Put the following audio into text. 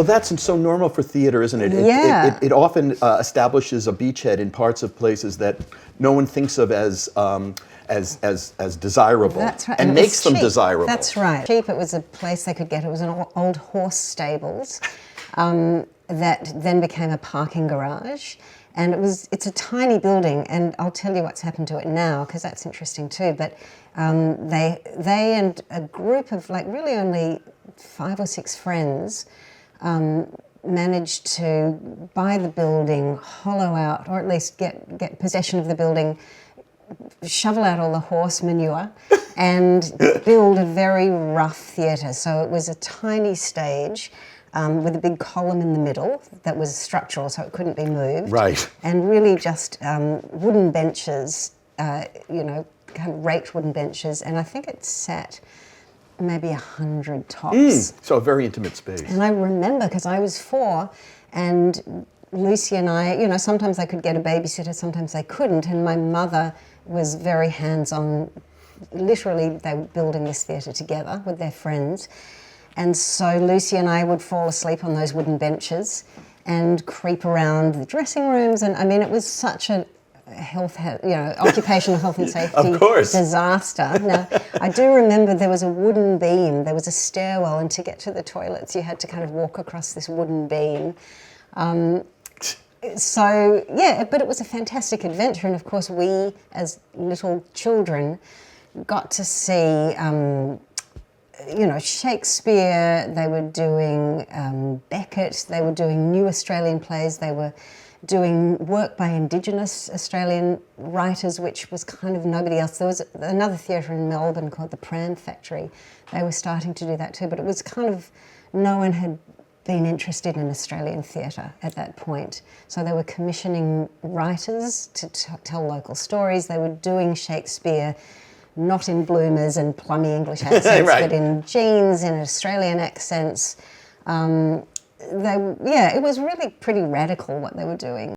Well, that's so normal for theater, isn't it? Yeah. It often establishes a beachhead in parts of places that no one thinks of as desirable. That's right. And it was makes them cheap. desirable. That's right. Cheap. It was a place they could get. It was an old horse stables that then became a parking garage. And it's a tiny building, and I'll tell you what's happened to it now, because that's interesting too. But they and a group of really only 5 or 6 friends managed to buy the building, hollow out, or at least get possession of the building, shovel out all the horse manure, and build a very rough theatre. So it was a tiny stage with a big column in the middle that was structural, so it couldn't be moved. Right. And really just wooden benches, kind of raked wooden benches, and I think it sat maybe 100 tops. So a very intimate space. And I remember, because I was 4, and Lucy and I, sometimes I could get a babysitter, sometimes I couldn't, and my mother was very hands-on. Literally, they were building this theatre together with their friends. And so Lucy and I would fall asleep on those wooden benches and creep around the dressing rooms. And I mean, it was such a occupational health and safety disaster. Now, I do remember there was a wooden beam, there was a stairwell, and to get to the toilets, you had to kind of walk across this wooden beam. So, yeah, but it was a fantastic adventure. And of course, we, as little children, got to see Shakespeare, they were doing Beckett, they were doing new Australian plays, they were doing work by Indigenous Australian writers, which was kind of nobody else. There was another theatre in Melbourne called the Pram Factory. They were starting to do that too, but it was kind of, no one had been interested in Australian theatre at that point. So they were commissioning writers to tell local stories. They were doing Shakespeare not in bloomers and plummy English accents, right. but in jeans, in Australian accents. It was really pretty radical what they were doing.